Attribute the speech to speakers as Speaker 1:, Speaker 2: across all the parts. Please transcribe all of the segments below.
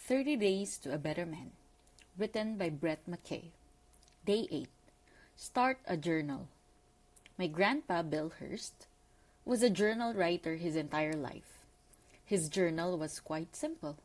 Speaker 1: 30 Days to a Better Man, written by MCKAY. Day 8. Start a journal. My grandpa, Bill Hurst, was a journal writer his entire life. His journal was quite simple.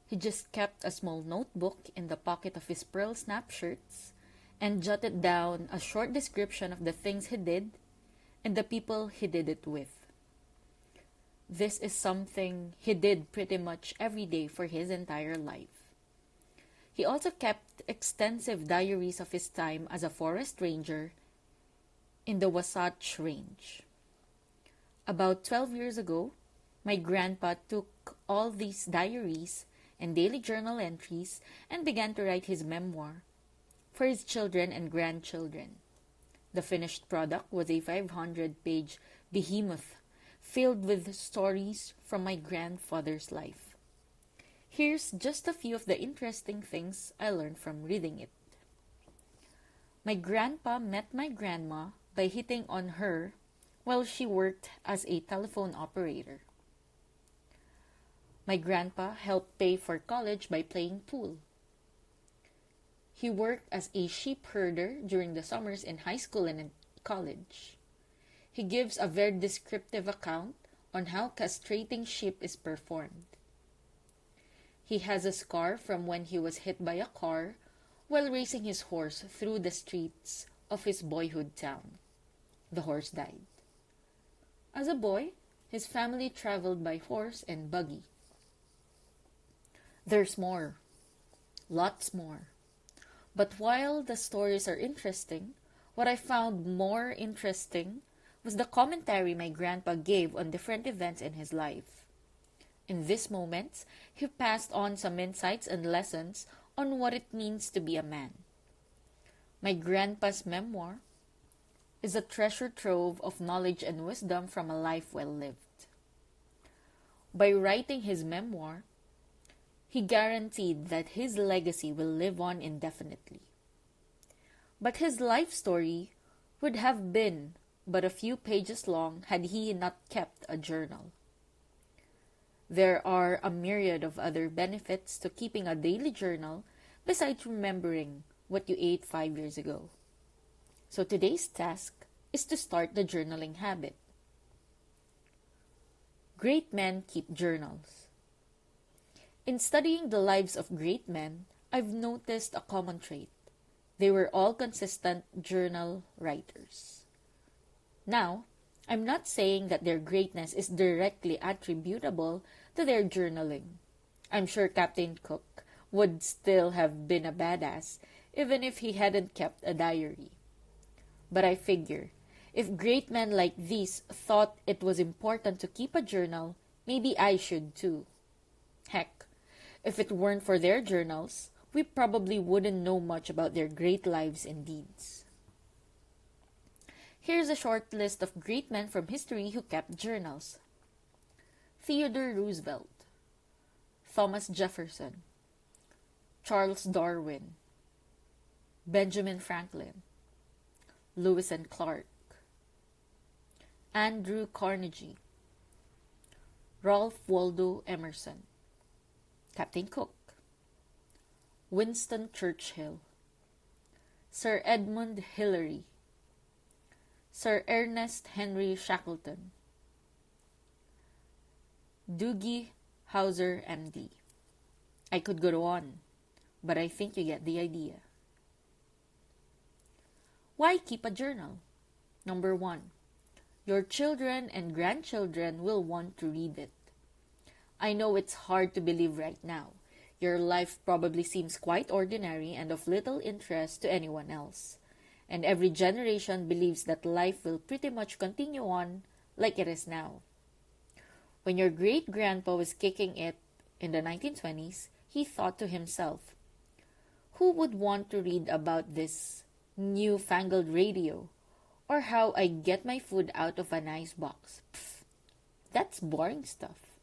Speaker 1: He just kept a small notebook in the pocket of his pearl snap shirts and jotted down a short description of the things he did and the people he did it with. This is something he did pretty much every day for his entire life. He also kept extensive diaries of his time as a forest ranger in the Wasatch Range. About 12 years ago, my grandpa took all these diaries and daily journal entries and began to write his memoir for his children and grandchildren. The finished product was a 500-page behemoth filled with stories from my grandfather's life. Here's just a few of the interesting things I learned from reading it. My grandpa met my grandma by hitting on her while she worked as a telephone operator. My grandpa helped pay for college by playing pool. He worked as a sheep herder during the summers in high school and in college. He gives a very descriptive account on how castrating sheep is performed. He has a scar from when he was hit by a car while racing his horse through the streets of his boyhood town. The horse died. As a boy, his family traveled by horse and buggy. There's more. Lots more. But while the stories are interesting, what I found more interesting was the commentary my grandpa gave on different events in his life. In these moments, he passed on some insights and lessons on what it means to be a man. My grandpa's memoir is a treasure trove of knowledge and wisdom from a life well lived. By writing his memoir, he guaranteed that his legacy will live on indefinitely. But his life story would have been but a few pages long had he not kept a journal. There are a myriad of other benefits to keeping a daily journal besides remembering what you ate 5 years ago. So today's task is to start the journaling habit. Great men keep journals. In studying the lives of great men, I've noticed a common trait. They were all consistent journal writers. Now, I'm not saying that their greatness is directly attributable to their journaling. I'm sure Captain Cook would still have been a badass even if he hadn't kept a diary. But I figure, if great men like these thought it was important to keep a journal, maybe I should too. Heck, if it weren't for their journals, we probably wouldn't know much about their great lives and deeds. Here's a short list of great men from history who kept journals. Theodore Roosevelt, Thomas Jefferson, Charles Darwin, Benjamin Franklin, Lewis and Clark, Andrew Carnegie, Ralph Waldo Emerson, Captain Cook, Winston Churchill, Sir Edmund Hillary, Sir Ernest Henry Shackleton, Doogie Howser, MD. I could go on, but I think you get the idea. Why keep a journal? Number 1. Your children and grandchildren will want to read it. I know it's hard to believe right now. Your life probably seems quite ordinary and of little interest to anyone else. And every generation believes that life will pretty much continue on like it is now. When your great-grandpa was kicking it in the 1920s, he thought to himself, who would want to read about this newfangled radio or how I get my food out of an ice box? Pfft, that's boring stuff.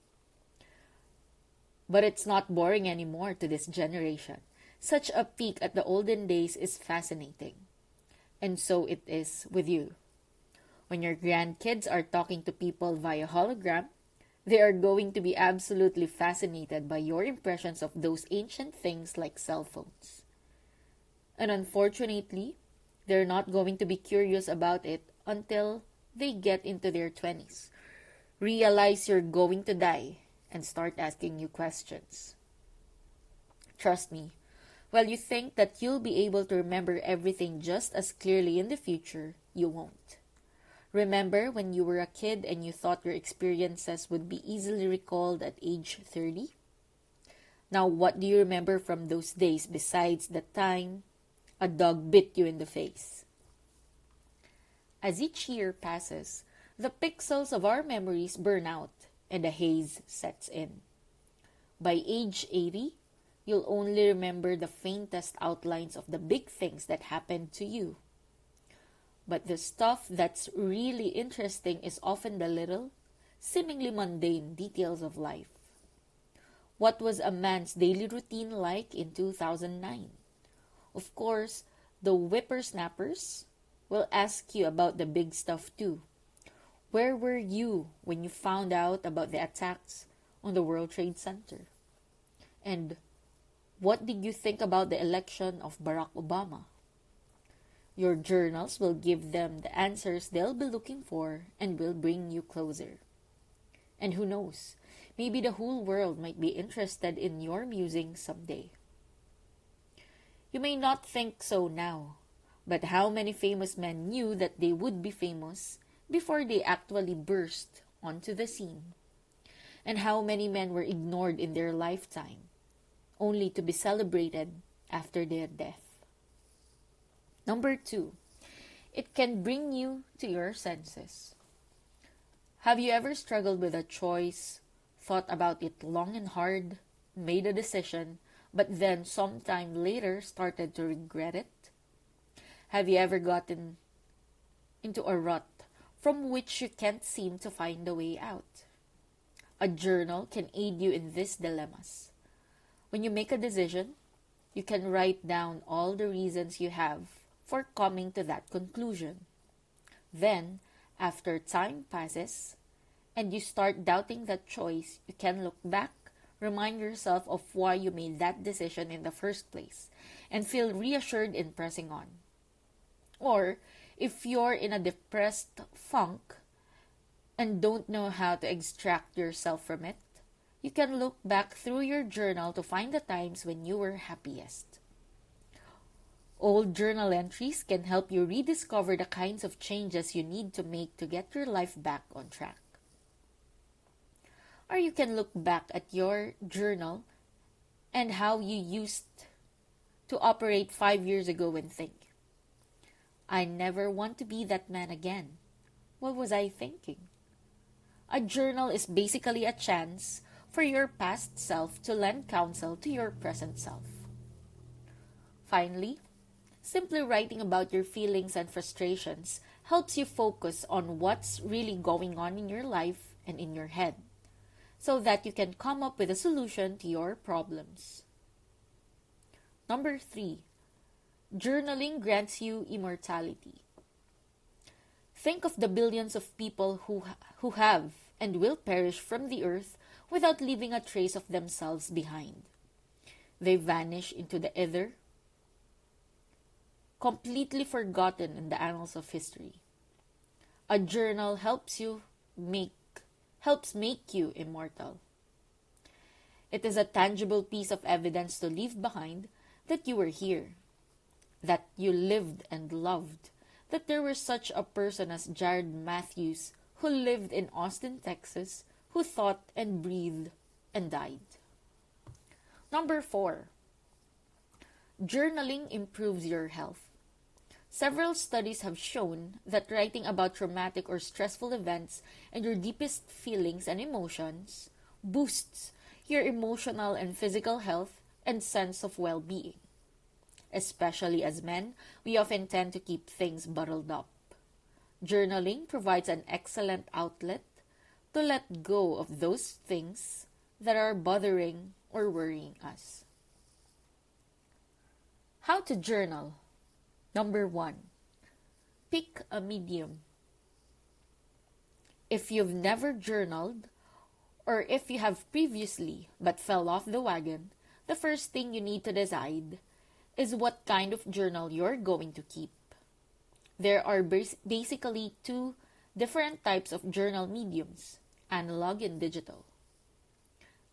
Speaker 1: But it's not boring anymore to this generation. Such a peek at the olden days is fascinating. And so it is with you. When your grandkids are talking to people via hologram, They are going to be absolutely fascinated by your impressions of those ancient things like cell phones. And unfortunately, they're not going to be curious about it until they get into their 20s, realize you're going to die, and start asking you questions. Trust me, while you think that you'll be able to remember everything just as clearly in the future, you won't. Remember when you were a kid and you thought your experiences would be easily recalled at age 30? Now, what do you remember from those days besides the time a dog bit you in the face? As each year passes, the pixels of our memories burn out and a haze sets in. By age 80, you'll only remember the faintest outlines of the big things that happened to you. But the stuff that's really interesting is often the little, seemingly mundane details of life. What was a man's daily routine like in 2009? Of course, the whippersnappers will ask you about the big stuff too. Where were you when you found out about the attacks on the World Trade Center? And what did you think about the election of Barack Obama? Your journals will give them the answers they'll be looking for and will bring you closer. And who knows, maybe the whole world might be interested in your musings someday. You may not think so now, but how many famous men knew that they would be famous before they actually burst onto the scene? And how many men were ignored in their lifetime, only to be celebrated after their death? Number 2, it can bring you to your senses. Have you ever struggled with a choice, thought about it long and hard, made a decision, but then sometime later started to regret it? Have you ever gotten into a rut from which you can't seem to find a way out? A journal can aid you in these dilemmas. When you make a decision, you can write down all the reasons you have for coming to that conclusion. Then, after time passes, and you start doubting that choice, you can look back, remind yourself of why you made that decision in the first place, and feel reassured in pressing on. Or, if you're in a depressed funk and don't know how to extract yourself from it, you can look back through your journal to find the times when you were happiest. Old journal entries can help you rediscover the kinds of changes you need to make to get your life back on track. Or you can look back at your journal and how you used to operate 5 years ago and think, I never want to be that man again. What was I thinking? A journal is basically a chance for your past self to lend counsel to your present self. Finally, simply writing about your feelings and frustrations helps you focus on what's really going on in your life and in your head, so that you can come up with a solution to your problems. Number 3, journaling grants you immortality. Think of the billions of people who have and will perish from the earth without leaving a trace of themselves behind. They vanish into the ether, completely forgotten in the annals of history. A journal helps make you immortal. It is a tangible piece of evidence to leave behind that you were here, that you lived and loved, that there was such a person as Jared Matthews who lived in Austin, Texas, who thought and breathed and died. Number 4, journaling improves your health. Several studies have shown that writing about traumatic or stressful events and your deepest feelings and emotions boosts your emotional and physical health and sense of well-being. Especially as men, we often tend to keep things bottled up. Journaling provides an excellent outlet to let go of those things that are bothering or worrying us. How to journal? Number 1, pick a medium. If you've never journaled Or if you have previously but fell off the wagon, the first thing you need to decide is what kind of journal you're going to keep. There are basically two different types of journal mediums, analog and digital.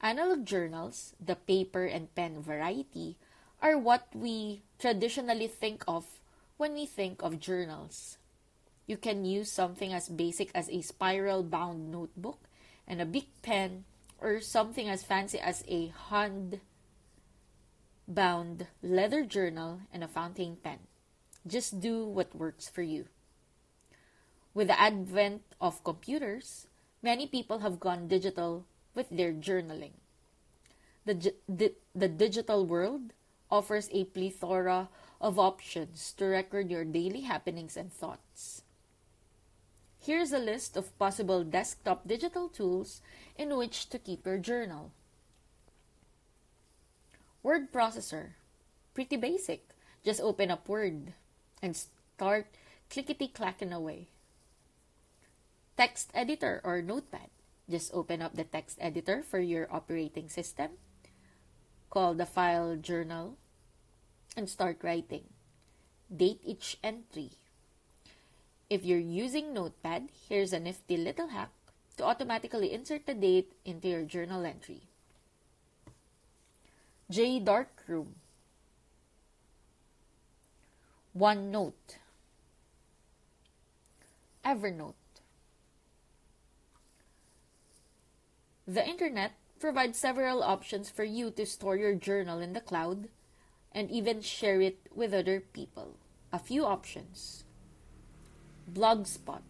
Speaker 1: Analog journals, the paper and pen variety, are what we traditionally think of when we think of journals. You can use something as basic as a spiral bound notebook and a big pen, or something as fancy as a hand bound leather journal and a fountain pen. Just do what works for you. With the advent of computers, many people have gone digital with their journaling. The digital world offers a plethora of options to record your daily happenings and thoughts. Here's a list of possible desktop digital tools in which to keep your journal. Word processor. Pretty basic. Just open up Word and start clickety-clacking away. Text editor or notepad. Just open up the text editor for your operating system. Call the file journal and start writing. Date each entry. If you're using Notepad, here's a nifty little hack to automatically insert the date into your journal entry. Darkroom. OneNote. Evernote. The internet provides several options for you to store your journal in the cloud and even share it with other people. A few options. Blogspot.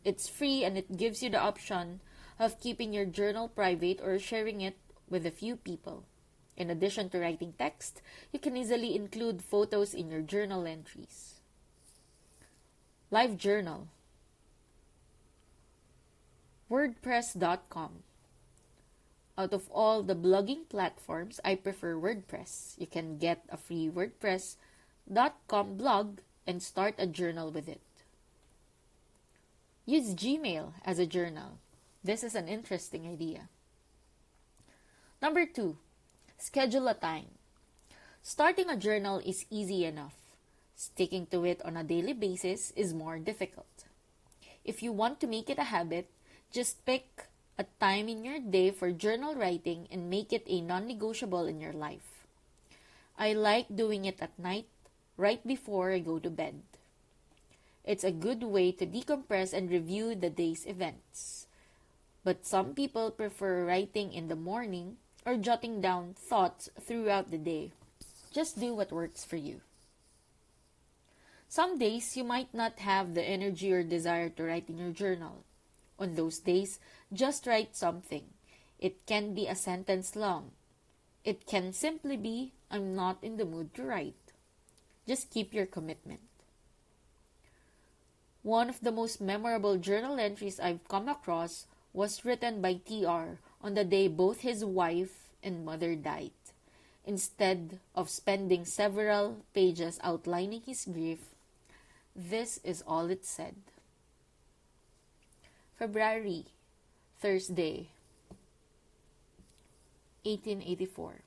Speaker 1: It's free and it gives you the option of keeping your journal private or sharing it with a few people. In addition to writing text, you can easily include photos in your journal entries. LiveJournal. WordPress.com. Out of all the blogging platforms, I prefer WordPress. You can get a free WordPress.com blog and start a journal with it. Use Gmail as a journal. This is an interesting idea. Number 2, schedule a time. Starting a journal is easy enough. Sticking to it on a daily basis is more difficult. If you want to make it a habit, just pick a time in your day for journal writing and make it a non-negotiable in your life. I like doing it at night, right before I go to bed. It's a good way to decompress and review the day's events. But some people prefer writing in the morning or jotting down thoughts throughout the day. Just do what works for you. Some days you might not have the energy or desire to write in your journal. On those days, just write something. It can be a sentence long. It can simply be, I'm not in the mood to write. Just keep your commitment. One of the most memorable journal entries I've come across was written by TR on the day both his wife and mother died. Instead of spending several pages outlining his grief, this is all it said. February, Thursday, 1884.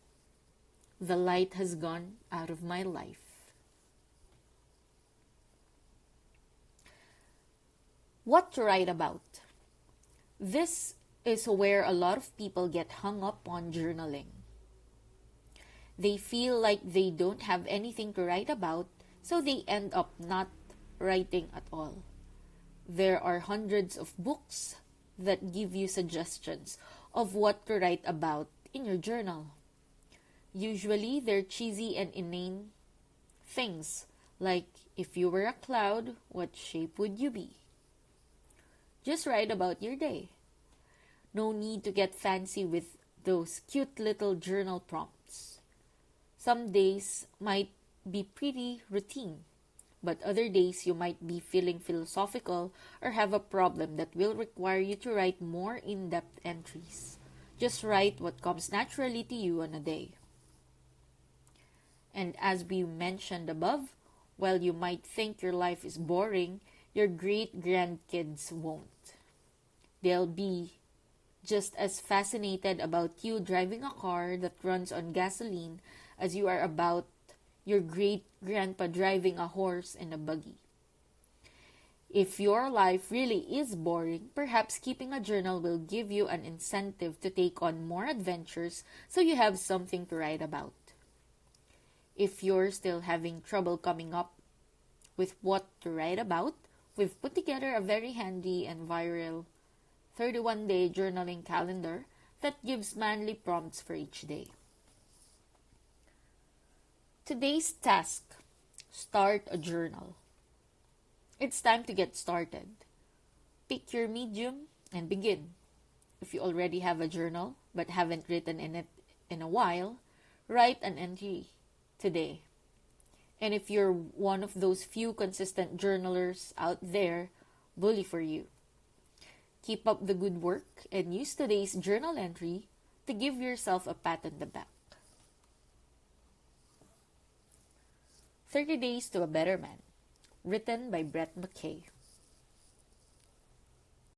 Speaker 1: The light has gone out of my life. What to write about? This is where a lot of people get hung up on journaling. They feel like they don't have anything to write about, so they end up not writing at all. There are hundreds of books that give you suggestions of what to write about in your journal. Usually, they're cheesy and inane things, like, if you were a cloud, what shape would you be? Just write about your day. No need to get fancy with those cute little journal prompts. Some days might be pretty routine, but other days you might be feeling philosophical or have a problem that will require you to write more in-depth entries. Just write what comes naturally to you on a day. And as we mentioned above, while you might think your life is boring, your great-grandkids won't. They'll be just as fascinated about you driving a car that runs on gasoline as you are about your great grandpa driving a horse and a buggy. If your life really is boring, perhaps keeping a journal will give you an incentive to take on more adventures so you have something to write about. If you're still having trouble coming up with what to write about, we've put together a very handy and viral 31-day journaling calendar that gives manly prompts for each day. Today's task: start a journal. It's time to get started. Pick your medium and begin. If you already have a journal but haven't written in it in a while, write an entry today. And if you're one of those few consistent journalers out there, bully for you. Keep up the good work and use today's journal entry to give yourself a pat on the back. 30 Days to a Better Man, written by MCKAY.